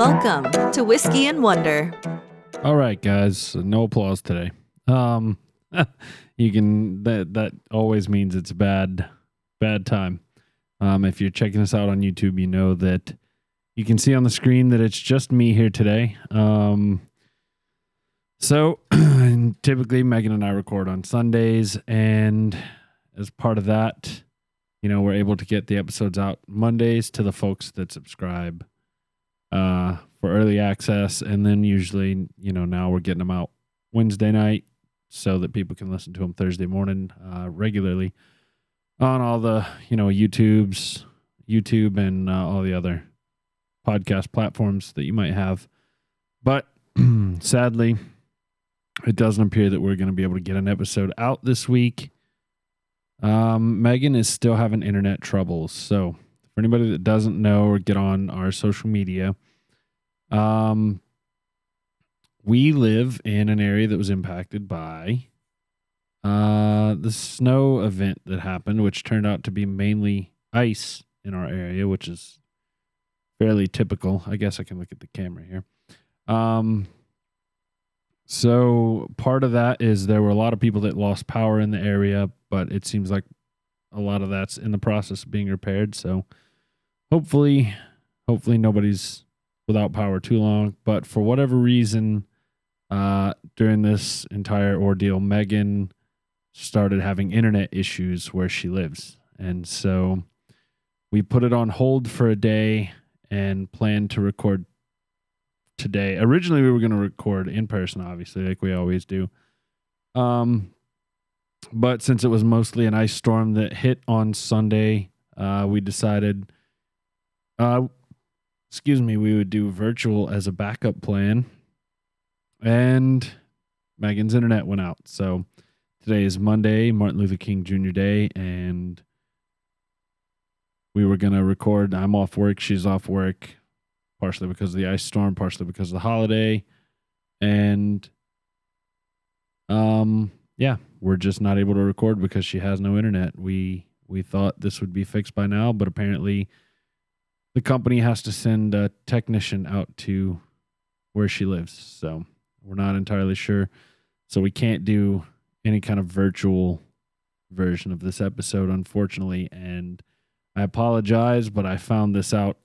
Welcome to Whiskey and Wonder. All right, guys. No applause today. You can that always means it's a bad time. If you're checking us out on YouTube, you know that you can see on the screen that it's just me here today. So typically Megan and I record on Sundays, and as part of that, we're able to get the episodes out Mondays to the folks that subscribe for early access, and then usually, now we're getting them out Wednesday night so that people can listen to them Thursday morning regularly on all the, YouTube and all the other podcast platforms that you might have. But sadly, it doesn't appear that we're going to be able to get an episode out this week. Megan is still having internet troubles. So for anybody that doesn't know or get on our social media, we live in an area that was impacted by the snow event that happened, which turned out to be mainly ice in our area, which is fairly typical. I guess I can look at the camera here. So part of that is there were a lot of people that lost power in the area, but it seems like a lot of that's in the process of being repaired. So hopefully nobody's without power too long. But for whatever reason, during this entire ordeal, Megan started having internet issues where she lives. And so we put it on hold for a day and planned to record today. Originally, we were going to record in person, obviously, like we always do. But since it was mostly an ice storm that hit on Sunday, we decided, we would do virtual as a backup plan. And Megan's internet went out. So today is Monday, Martin Luther King Jr. Day, and we were going to record. I'm off work. She's off work. Partially because of the ice storm, partially because of the holiday. And, we're just not able to record because she has no internet. We thought this would be fixed by now, but apparently the company has to send a technician out to where she lives. So we're not entirely sure. So we can't do any kind of virtual version of this episode, unfortunately. And I apologize, but I found this out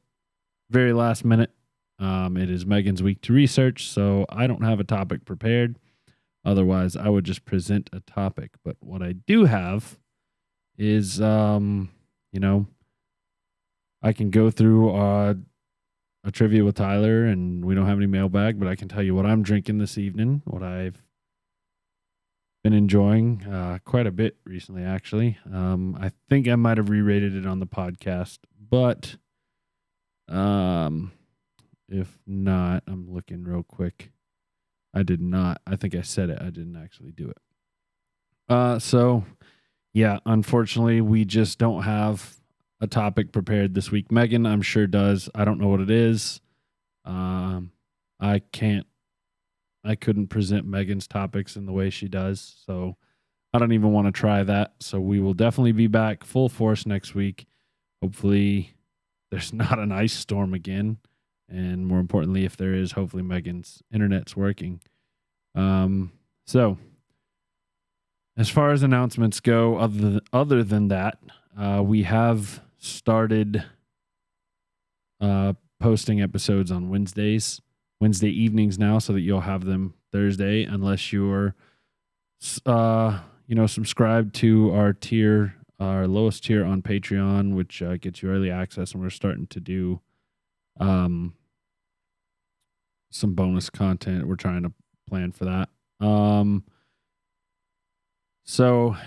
very last minute. It is Megan's week to research, so I don't have a topic prepared. Otherwise, I would just present a topic. But what I do have is, I can go through a trivia with Tyler, and we don't have any mailbag, but I can tell you what I'm drinking this evening, what I've been enjoying quite a bit recently, actually. I think I might have re-rated it on the podcast, but if not, I'm looking real quick. I did not. I think I said it. I didn't actually do it. Unfortunately, we just don't have a topic prepared this week. Megan, I'm sure does. I don't know what it is. I couldn't present Megan's topics in the way she does, so I don't even want to try that. So we will definitely be back full force next week. Hopefully there's not an ice storm again. And more importantly, if there is, hopefully Megan's internet's working. So as far as announcements go, other than that, we have started posting episodes on Wednesday evenings now, so that you'll have them Thursday, unless you're, subscribed to our lowest tier on Patreon, which gets you early access, and we're starting to do some bonus content. We're trying to plan for that. So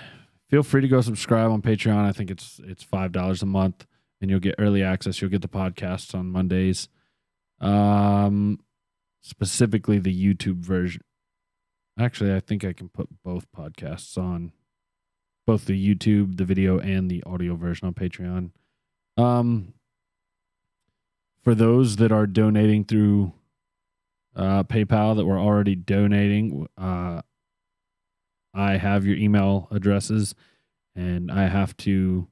feel free to go subscribe on Patreon. I think it's $5 a month, and you'll get early access. You'll get the podcasts on Mondays. Specifically the YouTube version. Actually, I think I can put both podcasts on, both the YouTube, the video, and the audio version on Patreon. For those that are donating through PayPal, that were already donating, I have your email addresses, and I have to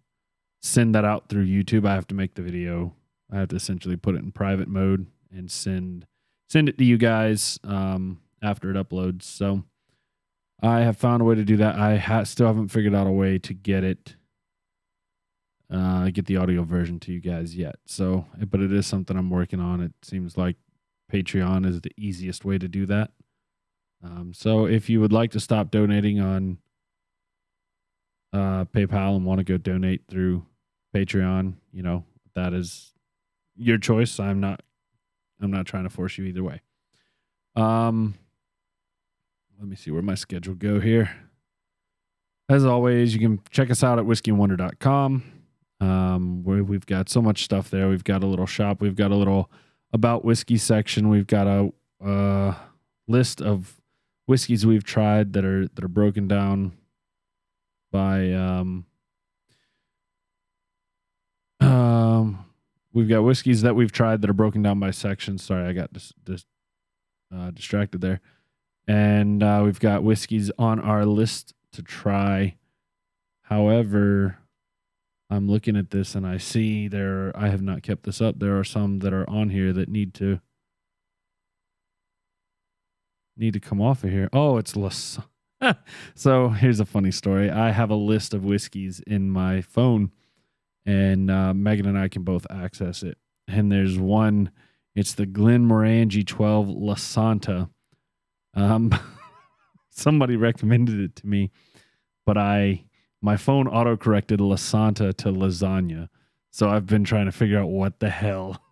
send that out through YouTube. I have to make the video. I have to essentially put it in private mode and send it to you guys after it uploads. So I have found a way to do that. I still haven't figured out a way to get the audio version to you guys yet. So, but it is something I'm working on. It seems like Patreon is the easiest way to do that. So if you would like to stop donating on PayPal and want to go donate through Patreon, that is your choice. I'm not trying to force you either way. Let me see where my schedule go here. As always, you can check us out at whiskeyandwonder.com. Where we've got so much stuff there. We've got a little shop. We've got a little about whiskey section. We've got a list of whiskeys we've tried that are broken down by we've got whiskeys that we've tried that are broken down by sections. Sorry, I got distracted there. And we've got whiskeys on our list to try. However, I'm looking at this and I see I have not kept this up. There are some that are on here that need to come off of here. Oh, it's less. So here's a funny story. I have a list of whiskeys in my phone, and Megan and I can both access it. And there's one. It's the Glenmorangie 12 La Santa. Somebody recommended it to me, but my phone auto-corrected La Santa to lasagna. So I've been trying to figure out what the hell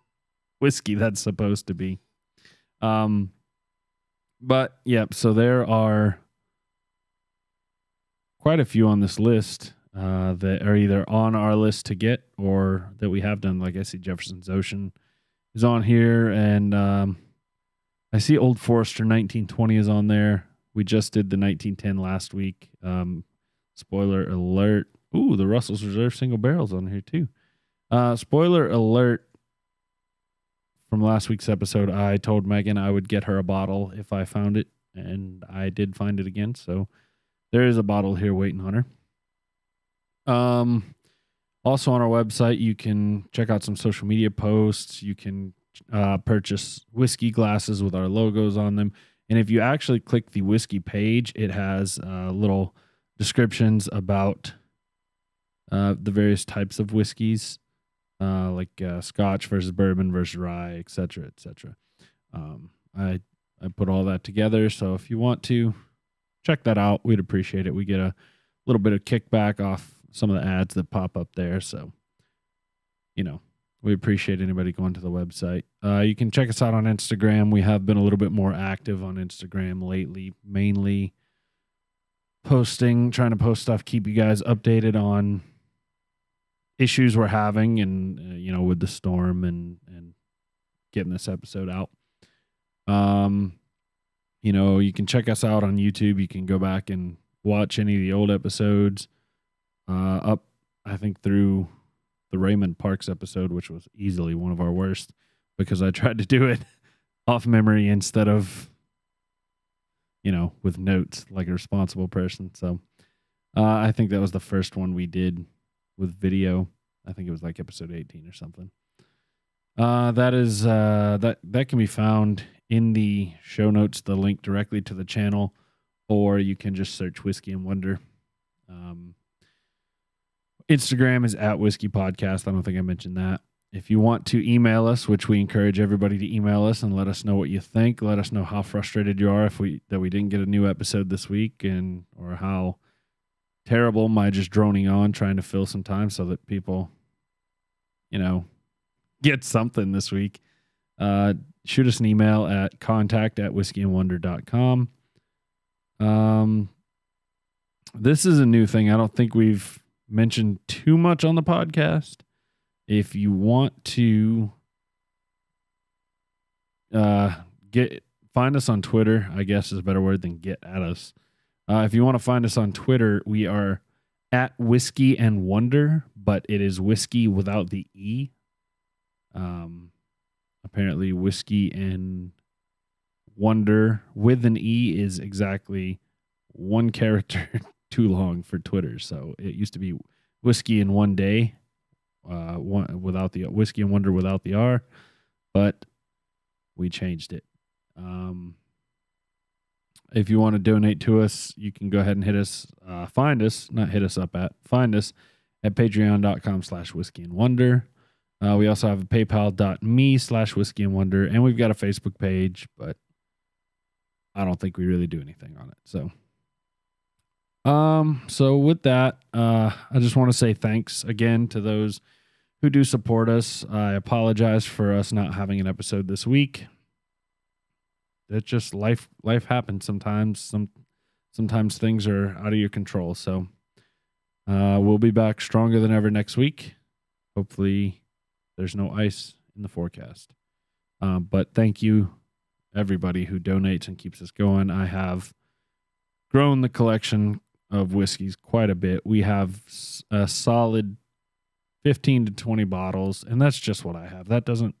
whiskey that's supposed to be. But yep, so there are quite a few on this list that are either on our list to get or that we have done. Like I see Jefferson's Ocean is on here, and I see Old Forester 1920 is on there. We just did the 1910 last week. Spoiler alert. Ooh, the Russell's Reserve Single Barrel's on here too. Spoiler alert from last week's episode. I told Megan I would get her a bottle if I found it, and I did find it again. So there is a bottle here waiting on her. Also on our website, you can check out some social media posts. You can purchase whiskey glasses with our logos on them. And if you actually click the whiskey page, it has little descriptions about the various types of whiskeys, like Scotch versus bourbon versus rye, et cetera, et cetera. I put all that together. So if you want to check that out, we'd appreciate it. We get a little bit of kickback off some of the ads that pop up there. So, we appreciate anybody going to the website. You can check us out on Instagram. We have been a little bit more active on Instagram lately, mainly trying to post stuff, keep you guys updated on issues we're having and, with the storm and getting this episode out. You can check us out on YouTube. You can go back and watch any of the old episodes up, I think, through the Raymond Parks episode, which was easily one of our worst because I tried to do it off memory instead of, with notes like a responsible person. So I think that was the first one we did with video. I think it was like episode 18 or something. That is that can be found in the show notes, the link directly to the channel, or you can just search Whiskey and Wonder. Instagram is at Whiskey Podcast. I don't think I mentioned that. If you want to email us, which we encourage everybody to email us and let us know what you think, let us know how frustrated you are that we didn't get a new episode this week, or how terrible my just droning on trying to fill some time so that people, get something this week. Shoot us an email at contact@whiskeyandwonder.com. This is a new thing. I don't think we've mentioned too much on the podcast. If you want to find us on Twitter, I guess is a better word than get at us. If you want to find us on Twitter, we are at Whiskey and Wonder, but it is whiskey without the E. Apparently Whiskey and Wonder with an E is exactly one character too long for Twitter. So it used to be Whiskey in One Day, without the Whiskey and Wonder without the R, but we changed it. If you want to donate to us, you can go ahead and find us at patreon.com/whiskeyandwonder. We also have a paypal.me/whiskeyandwonder, and we've got a Facebook page, but I don't think we really do anything on it. So with that, I just want to say thanks again to those who do support us. I apologize for us not having an episode this week. It's just life happens sometimes. Sometimes things are out of your control. So we'll be back stronger than ever next week. Hopefully there's no ice in the forecast. But thank you, everybody who donates and keeps us going. I have grown the collection of whiskeys quite a bit. We have a solid 15 to 20 bottles, and that's just what I have. That doesn't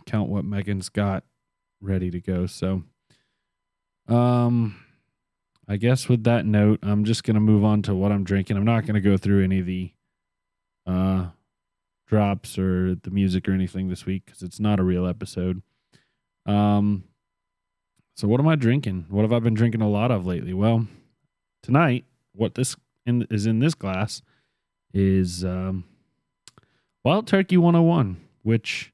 count what Megan's got ready to go. So, I guess with that note, I'm just going to move on to what I'm drinking. I'm not going to go through any of the drops or the music or anything this week because it's not a real episode. So what am I drinking? What have I been drinking a lot of lately? Well, tonight, is in this glass is Wild Turkey 101, which,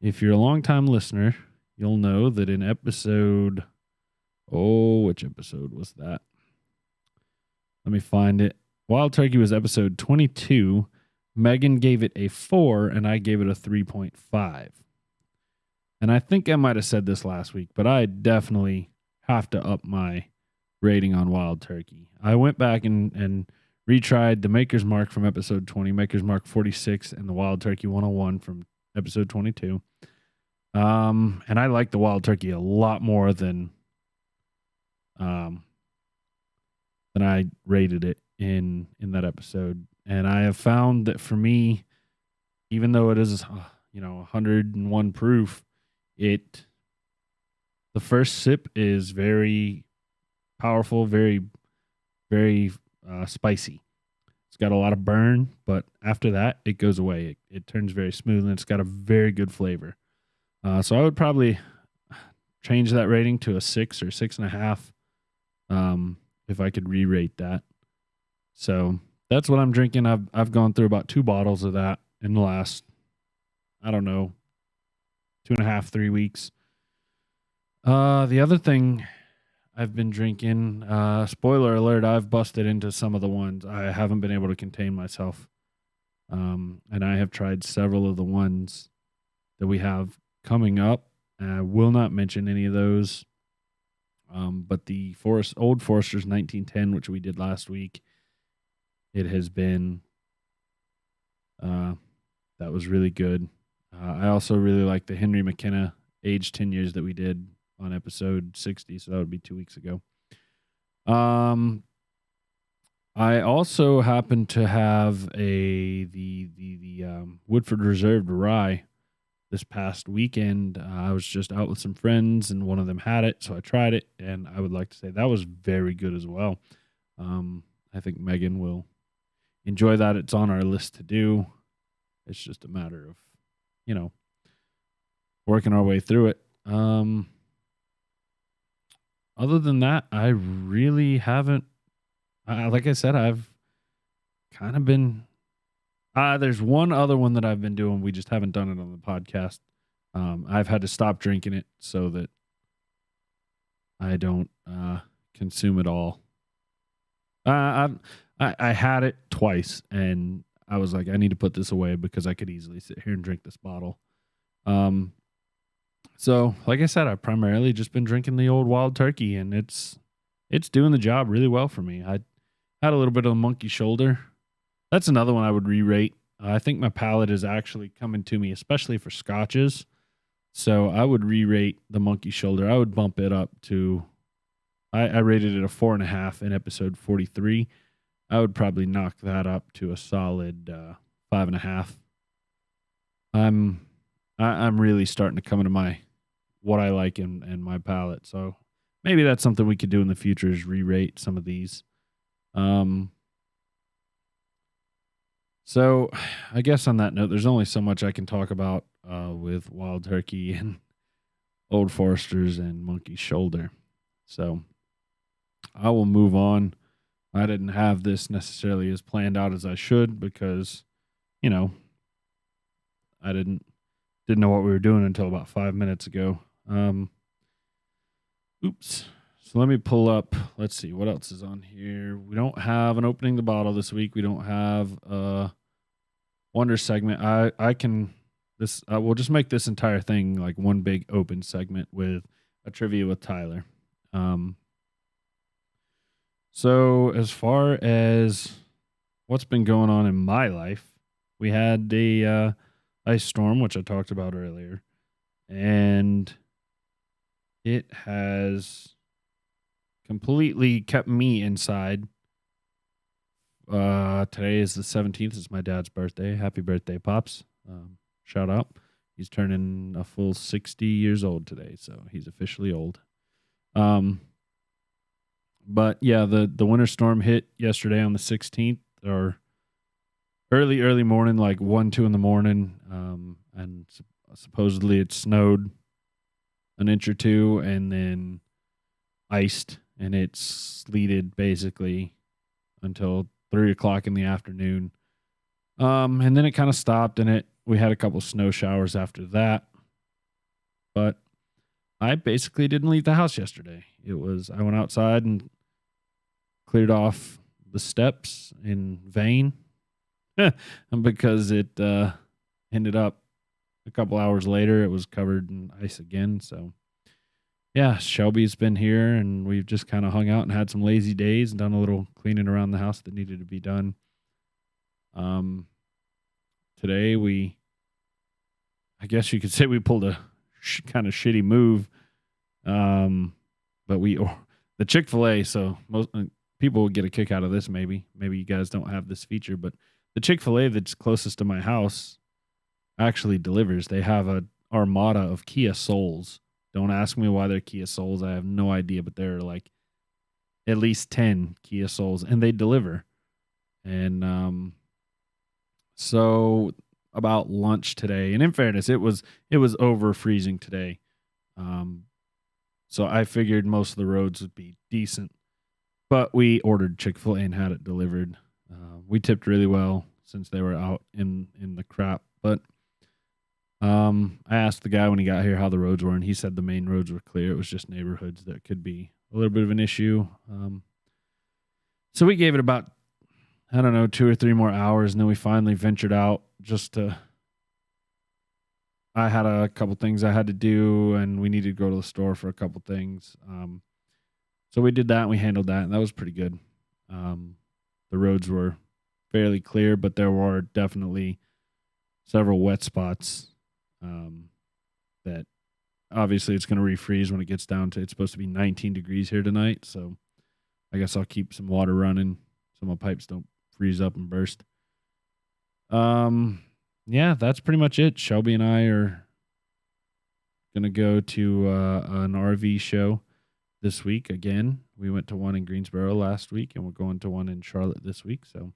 if you're a long-time listener, you'll know that in episode... which episode was that? Let me find it. Wild Turkey was episode 22. Megan gave it a 4, and I gave it a 3.5. And I think I might have said this last week, but I definitely have to up my rating on Wild Turkey. I went back and retried the Maker's Mark from episode 20, Maker's Mark 46, and the Wild Turkey 101 from episode 22. And I like the Wild Turkey a lot more than I rated it in that episode. And I have found that for me, even though it is 101 proof, the first sip is very powerful, very, very spicy. It's got a lot of burn, but after that, it goes away. It turns very smooth, and it's got a very good flavor. So I would probably change that rating to a 6 or 6.5 if I could re-rate that. So that's what I'm drinking. I've gone through about 2 bottles of that in the last, 2.5, 3 weeks. The other thing I've been drinking, spoiler alert, I've busted into some of the ones. I haven't been able to contain myself. And I have tried several of the ones that we have coming up. I will not mention any of those. But the Old Forester's 1910, which we did last week, it has been, that was really good. I also really like the Henry McKenna aged 10 years that we did on episode 60. So that would be 2 weeks ago. I also happen to have the Woodford Reserved Rye this past weekend. I was just out with some friends, and one of them had it, so I tried it, and I would like to say that was very good as well. I think Megan will enjoy that. It's on our list to do. It's just a matter of, working our way through it. Other than that, I really haven't. Like I said, I've kind of been. There's one other one that I've been doing. We just haven't done it on the podcast. I've had to stop drinking it so that I don't consume it all. I had it twice, and I was like, I need to put this away because I could easily sit here and drink this bottle. So, like I said, I've primarily just been drinking the old Wild Turkey, and it's doing the job really well for me. I had a little bit of a monkey shoulder. That's another one I would re-rate. I think my palate is actually coming to me, especially for scotches. So I would re-rate the monkey shoulder. I would bump it up to, I rated it a 4.5 in episode 43. I would probably knock that up to a solid 5.5. I'm really starting to come into what I like and my palate. So maybe that's something we could do in the future, is re-rate some of these. So I guess on that note, there's only so much I can talk about with wild turkey and Old Foresters and monkey shoulder. So I will move on. I didn't have this necessarily as planned out as I should because, you know, I didn't know what we were doing until about 5 minutes ago. Oops. So let me pull up. Let's see what else is on here. We don't have an opening the bottle this week. We don't have a wonder segment. I can this. We'll just make this entire thing like one big open segment with a trivia with Tyler. So as far as what's been going on in my life, we had the ice storm, which I talked about earlier, and it has completely kept me inside. Today is the 17th. It's my dad's birthday. Happy birthday, Pops. Shout out. He's turning a full 60 years old today, so he's officially old. But yeah, the winter storm hit yesterday on the 16th, or early morning, like 1, 2 in the morning. And supposedly it snowed an inch or two and then iced, and it sleeted basically until 3 o'clock in the afternoon. And then it kind of stopped, and we had a couple snow showers after that. But I basically didn't leave the house yesterday. I went outside and cleared off the steps in vain because it ended up a couple hours later, it was covered in ice again. So yeah, Shelby's been here, and we've just kind of hung out and had some lazy days and done a little cleaning around the house that needed to be done. Today I guess you could say we pulled a kind of shitty move. But the Chick-fil-A, so most people will get a kick out of this. Maybe you guys don't have this feature, but the Chick-fil-A that's closest to my house actually delivers. They have a armada of Kia Souls. Don't ask me why they're Kia Souls. I have no idea, but there are like at least 10 Kia Souls, and they deliver. And so about lunch today, and in fairness, it was over freezing today. So I figured most of the roads would be decent, but we ordered Chick-fil-A and had it delivered. We tipped really well since they were out in the crap, but I asked the guy when he got here how the roads were, and he said the main roads were clear. It was just neighborhoods that could be a little bit of an issue. So we gave it about, 2 or 3 more hours, and then we finally ventured out I had a couple things I had to do, and we needed to go to the store for a couple things. So we did that, and we handled that, and that was pretty good. The roads were fairly clear, but there were definitely several wet spots that obviously it's going to refreeze when it gets down to, it's supposed to be 19 degrees here tonight, so I guess I'll keep some water running so my pipes don't freeze up and burst. Yeah, that's pretty much it. Shelby and I are going to go to an RV show this week again. We went to one in Greensboro last week, and we're going to one in Charlotte this week, so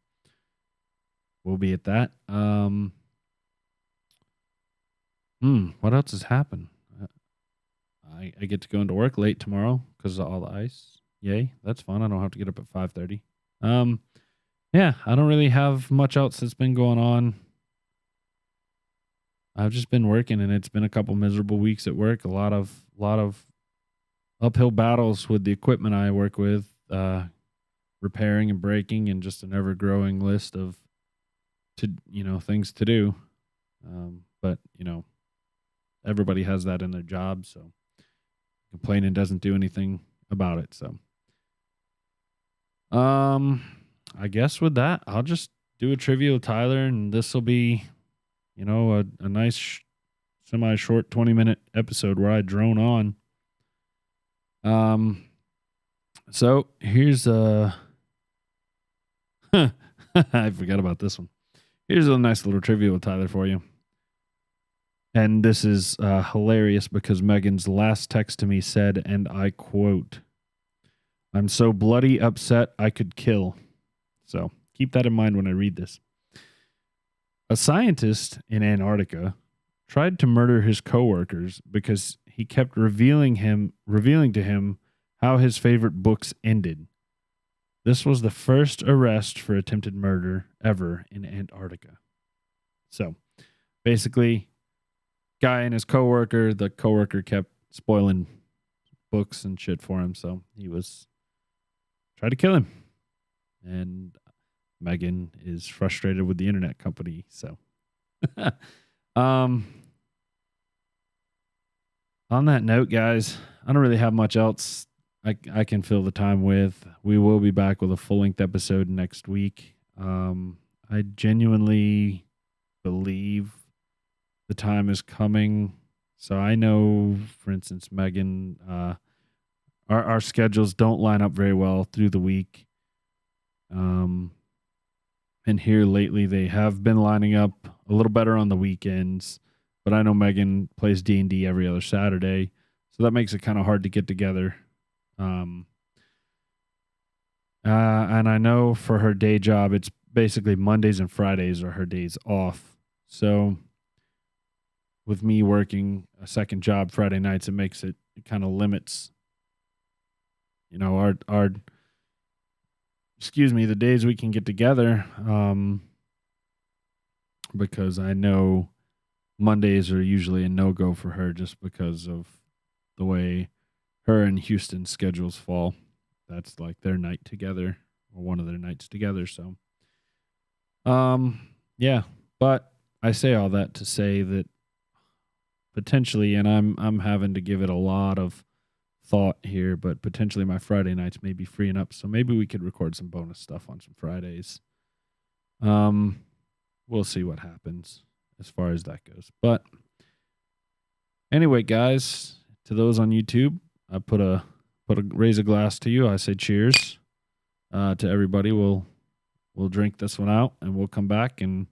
we'll be at that. What else has happened? I get to go into work late tomorrow because of all the ice. Yay, that's fun. I don't have to get up at 5:30. Yeah, I don't really have much else that's been going on. I've just been working, and it's been a couple miserable weeks at work. A lot of uphill battles with the equipment I work with, repairing and breaking, and just an ever-growing list of things to do. But everybody has that in their job, so complaining doesn't do anything about it. So, I guess with that, I'll just do a trivia with Tyler, and this will be, a nice semi-short 20-minute episode where I drone on. So here's I forgot about this one. Here's a nice little trivia with Tyler for you. And this is hilarious because Megan's last text to me said, and I quote, "I'm so bloody upset I could kill." So keep that in mind when I read this. A scientist in Antarctica tried to murder his coworkers because he kept revealing to him how his favorite books ended. This was the first arrest for attempted murder ever in Antarctica. So, basically, guy and his coworker, the coworker kept spoiling books and shit for him, so he was tried to kill him. And Megan is frustrated with the internet company, so on that note, guys, I don't really have much else I can fill the time with. We will be back with a full-length episode next week. I genuinely believe the time is coming. So I know, for instance, Megan, our schedules don't line up very well through the week. And here lately, they have been lining up a little better on the weekends. But I know Megan plays D&D every other Saturday, so that makes it kind of hard to get together. And I know for her day job, it's basically Mondays and Fridays are her days off. So with me working a second job Friday nights, it kind of limits, our the days we can get together. Because I know Mondays are usually a no-go for her just because of the way her and Houston's schedules fall. That's like their night together, or one of their nights together. So, yeah. But I say all that to say that potentially, and I'm having to give it a lot of thought here, but potentially my Friday nights may be freeing up, so maybe we could record some bonus stuff on some Fridays. We'll see what happens as far as that goes. But anyway, guys, to those on YouTube, I raise a glass to you. I say cheers to everybody. We'll drink this one out, and we'll come back, and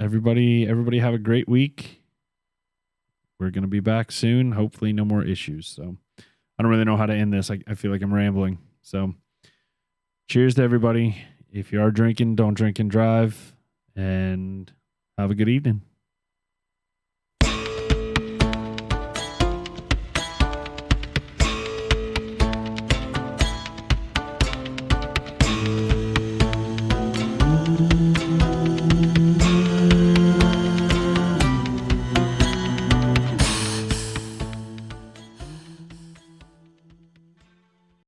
everybody have a great week. We're gonna be back soon. Hopefully, no more issues. So I don't really know how to end this. I feel like I'm rambling. So cheers to everybody. If you are drinking, don't drink and drive, and have a good evening.